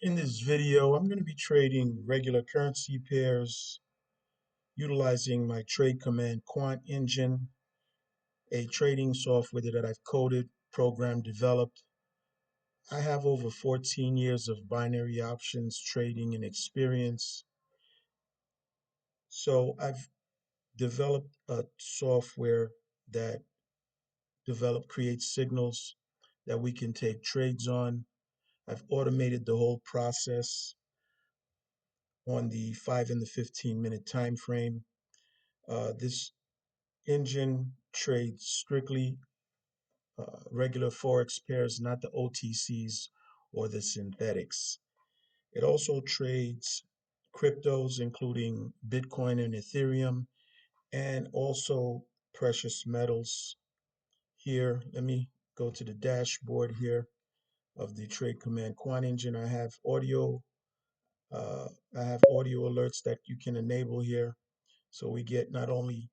In this video, I'm going to be trading regular currency pairs utilizing my trade command Quant Engine, a trading software that I've coded, programmed, developed. I have over 14 years of binary options trading and experience. So I've developed a software that creates signals that we can take trades on. I've automated the whole process on the 5 and the 15-minute time frame. This engine trades strictly regular forex pairs, not the OTCs or the synthetics. It also trades cryptos, including Bitcoin and Ethereum, and also precious metals. Here, let me go to the dashboard here of the trade command Quant Engine. Uh, I have audio alerts that you can enable here. So we get not only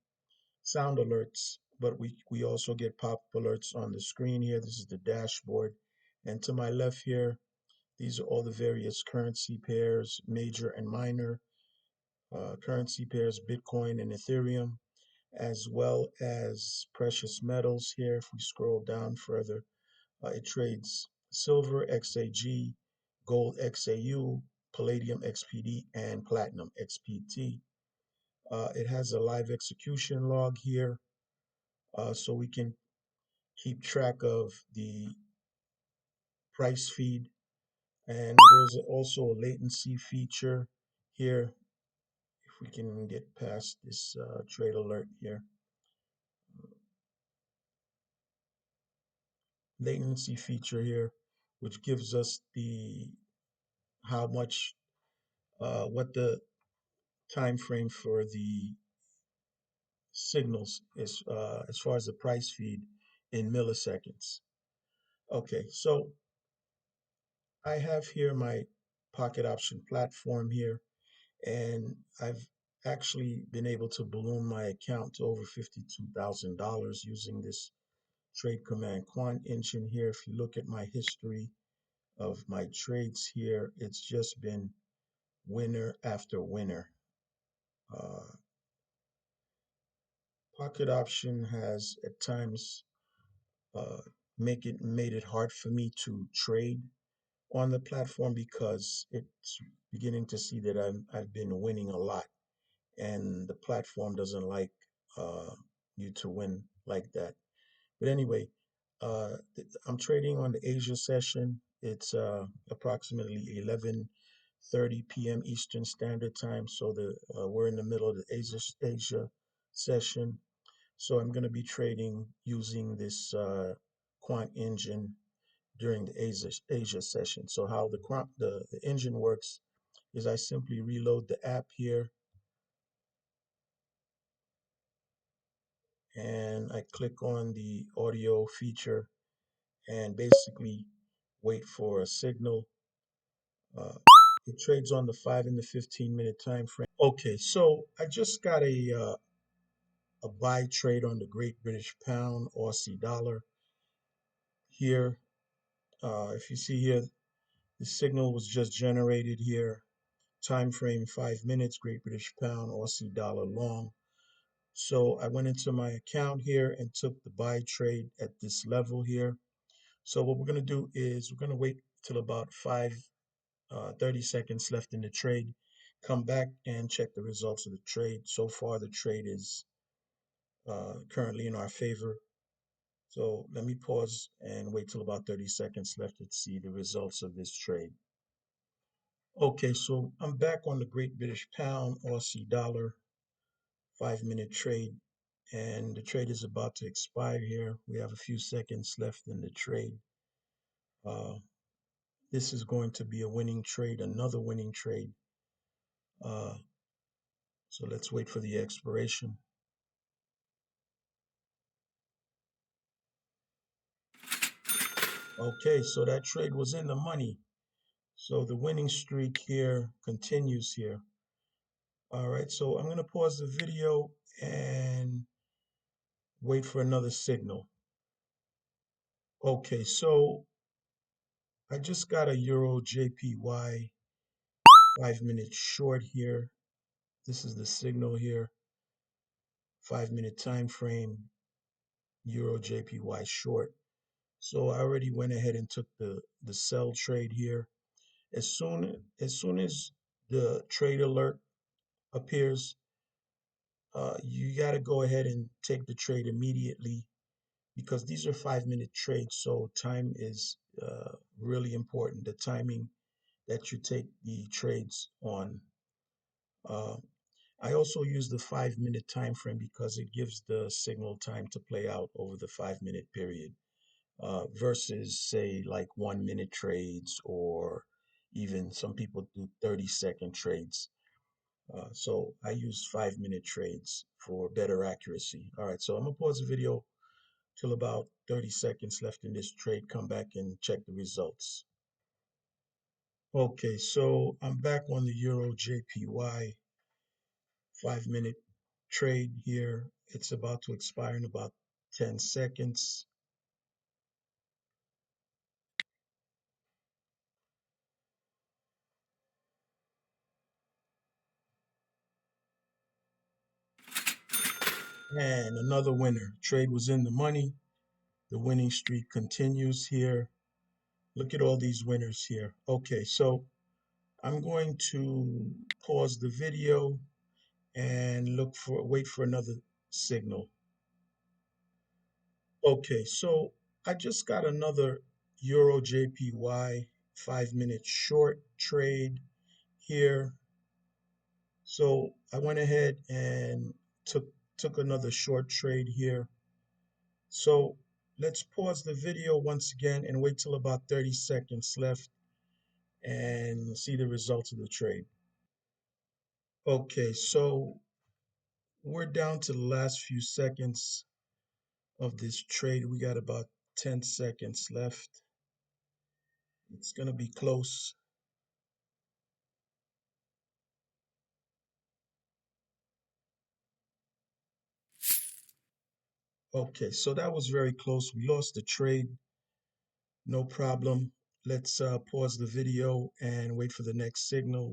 sound alerts, but we also get pop-up alerts on the screen here. This is the dashboard. And to my left here, these are all the various currency pairs, major and minor currency pairs, Bitcoin and Ethereum, as well as precious metals here. If we scroll down further, it trades silver XAG, gold XAU, palladium XPD, and platinum XPT. It has a live execution log here, so we can keep track of the price feed. And there's also a latency feature here. If we can get past this trade alert here, latency feature here, which gives us the how much what the time frame for the signals is as far as the price feed in milliseconds. Okay, so I have here my pocket option platform here, and I've actually been able to balloon my account to over $52,000 using this trade command Quant Engine here. If you look at my history of my trades here, it's just been winner after winner. Uh, Pocket option has at times uh, made it hard for me to trade on the platform because it's beginning to see that I've been winning a lot, and the platform doesn't like uh, you to win like that. But anyway, I'm trading on the Asia session. It's approximately 11:30 p.m. Eastern Standard Time, so we're in the middle of the Asia session. So I'm going to be trading using this quant engine during the Asia session. So how the engine works is I simply reload the app here, and I click on the audio feature and basically wait for a signal. Uh, it trades on the 5 and the 15-minute time frame. Okay, so I just got a buy trade on the Great British Pound, Aussie dollar here. If you see here, the signal was just generated here. Time frame 5 minutes, Great British Pound, Aussie dollar long. So I went into my account here and took the buy trade at this level here. So what we're going to do is we're going to wait till about 30 seconds left in the trade, come back and check the results of the trade. So far, the trade is currently in our favor. So let me pause and wait till about 30 seconds left to see the results of this trade. Okay, so I'm back on the Great British Pound, Aussie dollar, 5-minute trade, and the trade is about to expire here. We have a few seconds left in the trade. Uh, this is going to be a winning trade, another winning trade. Uh, so let's wait for the expiration. Okay, so that trade was in the money. So the winning streak here continues here. All right, so I'm going to pause the video and wait for another signal. Okay, so I just got a Euro JPY 5 minute short here. This is the signal here, 5 minute time frame, Euro JPY short. So I already went ahead and took the sell trade here. As soon as the trade alert appears, you got to go ahead and take the trade immediately because these are 5 minute trades. So time is really important. The timing that you take the trades on. Uh, I also use the 5 minute time frame because it gives the signal time to play out over the 5 minute period versus say like 1 minute trades or even some people do 30-second trades. So I use 5 minute trades for better accuracy. All right, so I'm gonna pause the video till about 30 seconds left in this trade, come back and check the results. Okay, so I'm back on the Euro JPY 5 minute trade here. It's about to expire in about 10 seconds. And another winner. Trade was in the money. The winning streak continues here. Look at all these winners here. Okay, so I'm going to pause the video and wait for another signal. Okay, so I just got another Euro JPY 5 minute short trade here. So I went ahead and took another short trade here. So let's pause the video once again and wait till about 30 seconds left and see the results of the trade. Okay, so we're down to the last few seconds of this trade. We got about 10 seconds left. It's going to be close. Okay, so that was very close. We lost the trade. No problem. Let's pause the video and wait for the next signal.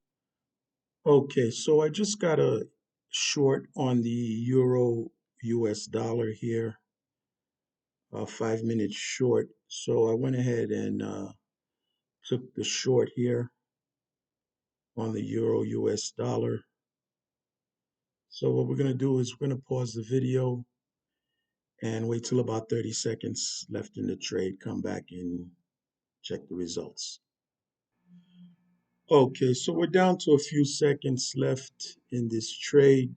Okay, so I just got a short on the Euro US dollar here, a 5 minute short. So I went ahead and took the short here on the Euro US dollar. So what we're going to do is we're going to pause the video and wait till about 30 seconds left in the trade, come back and check the results. Okay, so we're down to a few seconds left in this trade,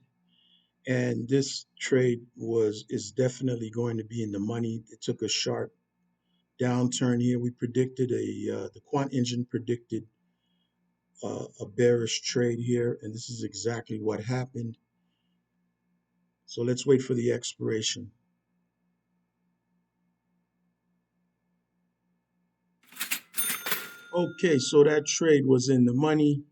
and this trade is definitely going to be in the money. It took a sharp downturn here. We predicted the quant engine predicted a bearish trade here, and this is exactly what happened. So let's wait for the expiration. Okay, so that trade was in the money.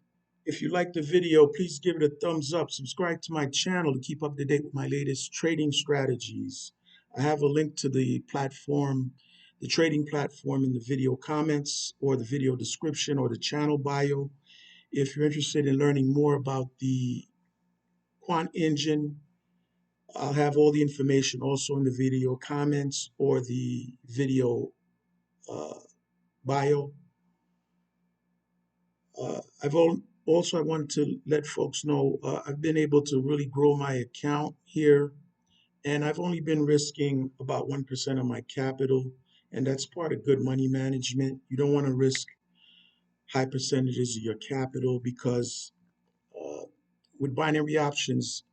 If you like the video, please give it a thumbs up. Subscribe to my channel to keep up to date with my latest trading strategies. I have a link to the platform, the trading platform in the video comments or the video description or the channel bio. If you're interested in learning more about the quant engine, I'll have all the information also in the video comments or the video uh, bio. Also, I want to let folks know I've been able to really grow my account here, and I've only been risking about 1% of my capital, and that's part of good money management. You don't want to risk high percentages of your capital because uh, with binary options,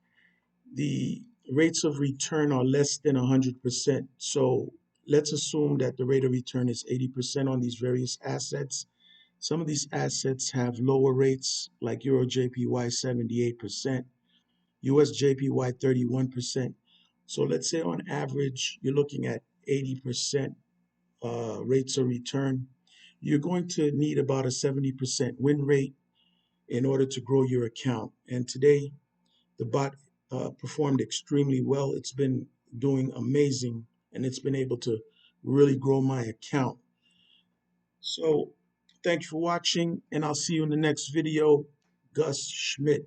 the rates of return are less than 100%. So let's assume that the rate of return is 80% on these various assets. Some of these assets have lower rates, like Euro JPY 78%, US JPY 31%. So let's say on average, you're looking at 80% rates of return. You're going to need about a 70% win rate in order to grow your account. And today, the bot performed extremely well. It's been doing amazing, and it's been able to really grow my account. So Thanks for watching, and I'll see you in the next video. Gus Schmidt.